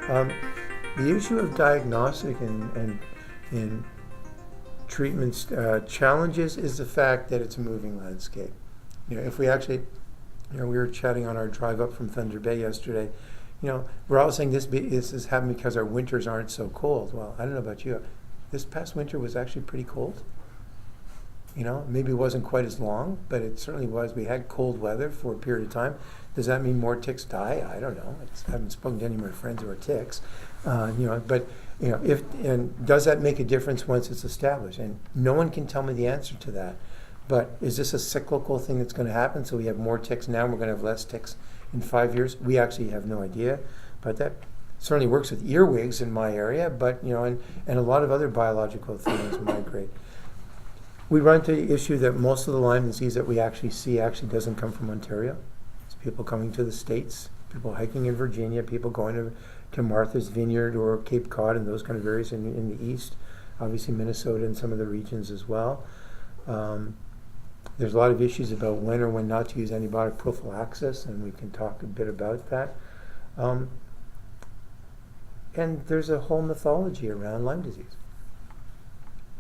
Um, the issue of diagnostic and treatment challenges is the fact that it's a moving landscape. If we actually, we were chatting on our drive up from Thunder Bay yesterday. We're all saying this is happening because our winters aren't so cold. Well, I don't know about you. This past winter was actually pretty cold. Maybe it wasn't quite as long, but it certainly was. We had cold weather for a period of time. Does that mean more ticks die? I don't know. I haven't spoken to any of my friends who are ticks. Does that make a difference once it's established? And no one can tell me the answer to that. But is this a cyclical thing that's going to happen? So we have more ticks now, and we're going to have less ticks in 5 years? We actually have no idea. But that certainly works with earwigs in my area, but and a lot of other biological things migrate. We run into the issue that most of the Lyme disease that we actually see actually doesn't come from Ontario. It's people coming to the States, people hiking in Virginia, people going to Martha's Vineyard or Cape Cod and those kind of areas in the east. Obviously Minnesota and some of the regions as well. There's a lot of issues about when or when not to use antibiotic prophylaxis, and we can talk a bit about that. And there's a whole mythology around Lyme disease.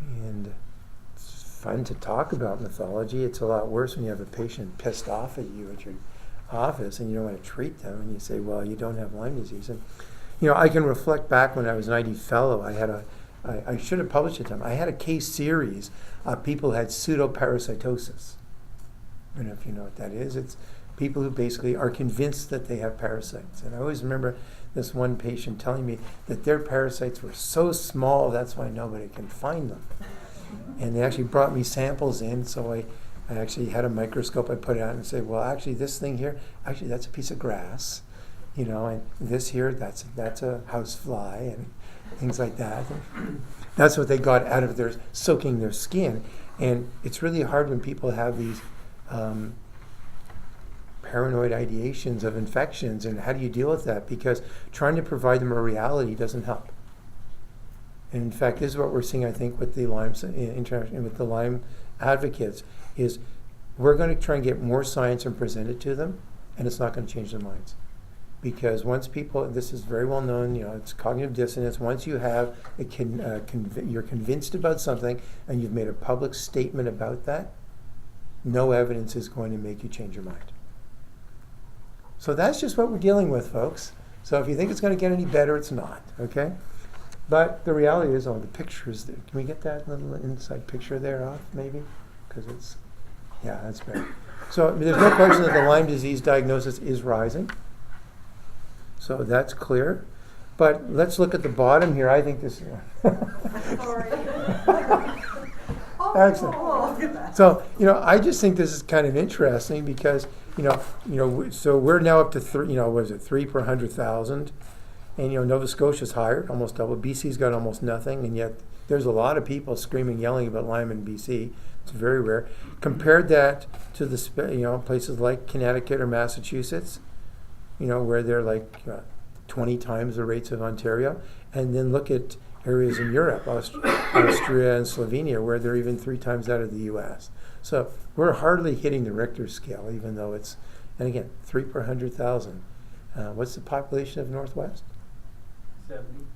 And it's fun to talk about mythology. It's a lot worse when you have a patient pissed off at you at your office and you don't want to treat them, and you say, well, you don't have Lyme disease. And I can reflect back when I was an ID fellow. I should have published it. I had a case series of people who had Pseudo Parasitosis. I don't know if you know what that is. It's people who basically are convinced that they have parasites. And I always remember this one patient telling me that their parasites were so small, that's why nobody can find them. And they actually brought me samples in, so I actually had a microscope. I put it out and said, well, actually this thing here, actually that's a piece of grass, and this here, that's a house fly and things like that. That's what they got out of their soaking their skin. And it's really hard when people have these paranoid ideations of infections, and how do you deal with that? Because trying to provide them a reality doesn't help. And in fact, this is what we're seeing, I think, with the Lyme with the Lyme advocates, is we're going to try and get more science and present it to them, and it's not going to change their minds. Because once people, this is very well known, it's cognitive dissonance. Once you have you're convinced about something and you've made a public statement about that, no evidence is going to make you change your mind. So that's just what we're dealing with, folks. So if you think it's going to get any better, it's not, okay? But the reality is, the pictures there. Can we get that little inside picture there off, maybe? Because that's better. So there's no question that the Lyme disease diagnosis is rising. So that's clear. But let's look at the bottom here. I think this. Sorry. Excellent. So I just think this is kind of interesting because so we're now up to 3 per 100,000, and Nova Scotia's higher, almost double. BC's got almost nothing, and yet there's a lot of people screaming, yelling about Lyme in BC. It's very rare. Compared that to the places like Connecticut or Massachusetts, where they're like 20 times the rates of Ontario, and then look at areas in Europe, Austria and Slovenia, where they're even 3 times that of the U.S. So we're hardly hitting the Richter scale, even though it's, and again, 3 per 100,000. What's the population of Northwest? 70.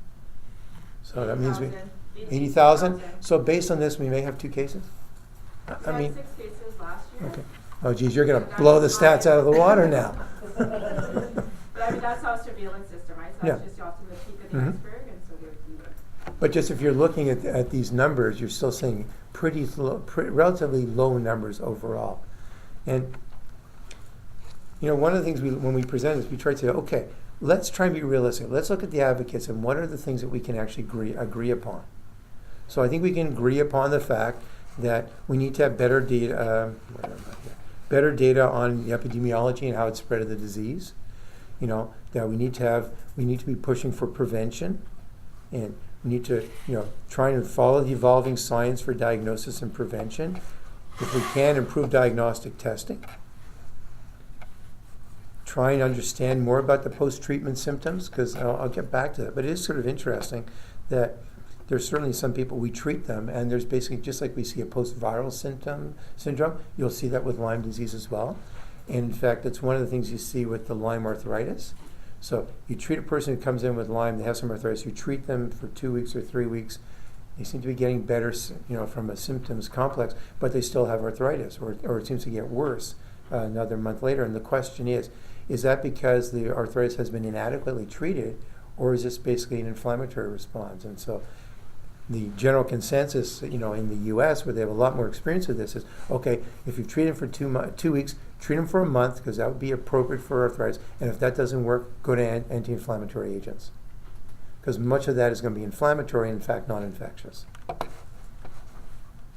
So that means 80,000. So based on this, we may have 2 cases. I mean, 6 cases last year. Okay. Oh, geez, you're going to blow the stats out of the water now. But that's our surveillance system, right? So that's just often the peak of the iceberg, and so we're. But just if you're looking at these numbers, you're still seeing relatively low numbers overall. And one of the things when we present is we try to say, okay, let's try and be realistic. Let's look at the advocates and what are the things that we can actually agree upon. So I think we can agree upon the fact that we need to have better data on the epidemiology and how it's spread of the disease. That we need to be pushing for prevention, and we need to try and follow the evolving science for diagnosis and prevention. If we can, improve diagnostic testing. Try and understand more about the post-treatment symptoms, because I'll get back to that. But it is sort of interesting that there's certainly some people, we treat them, and there's basically, just like we see a post-viral syndrome, you'll see that with Lyme disease as well. And in fact, it's one of the things you see with the Lyme arthritis, So you treat a person who comes in with Lyme, they have some arthritis, you treat them for 2 weeks or 3 weeks, they seem to be getting better, from a symptoms complex, but they still have arthritis, or it seems to get worse another month later. And the question is that because the arthritis has been inadequately treated, or is this basically an inflammatory response? And so the general consensus, in the U.S., where they have a lot more experience with this, is okay, if you've treated them for 2 weeks, treat them for a month, because that would be appropriate for arthritis. And if that doesn't work, go to anti-inflammatory agents, because much of that is going to be inflammatory and, in fact, non-infectious.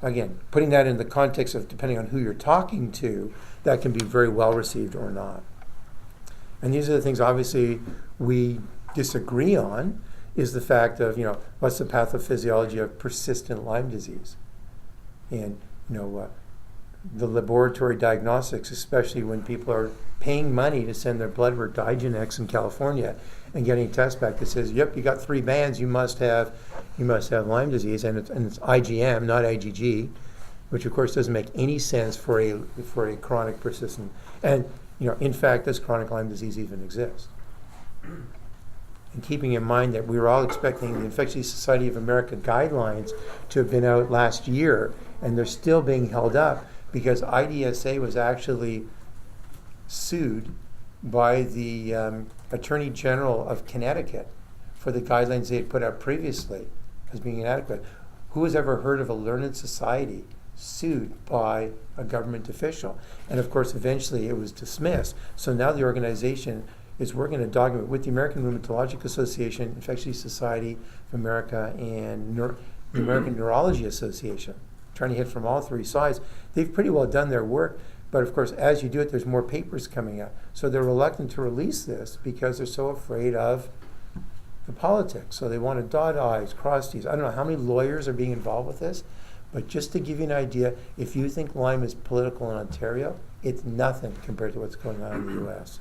Again, putting that in the context of depending on who you're talking to, that can be very well received or not. And these are the things, obviously, we disagree on, is the fact of, what's the pathophysiology of persistent Lyme disease? And, the laboratory diagnostics, especially when people are paying money to send their blood work to IGNX in California and getting a test back that says, yep, you got 3 bands, you must have Lyme disease, and it's IgM, not IgG, which of course doesn't make any sense for a chronic persistent. And, in fact, does chronic Lyme disease even exist? And keeping in mind that we were all expecting the Infectious Society of America guidelines to have been out last year, and they're still being held up because IDSA was actually sued by the Attorney General of Connecticut for the guidelines they had put out previously as being inadequate. Who has ever heard of a learned society sued by a government official? And of course, eventually it was dismissed. So now the organization is working a document with the American Rheumatologic Association, Infectious Society of America, and the American Neurology Association, trying to hit from all 3 sides. They've pretty well done their work, but of course, as you do it, there's more papers coming out. So they're reluctant to release this because they're so afraid of the politics. So they want to dot I's, cross T's. I don't know how many lawyers are being involved with this, but just to give you an idea, if you think Lyme is political in Ontario, it's nothing compared to what's going on in the U.S.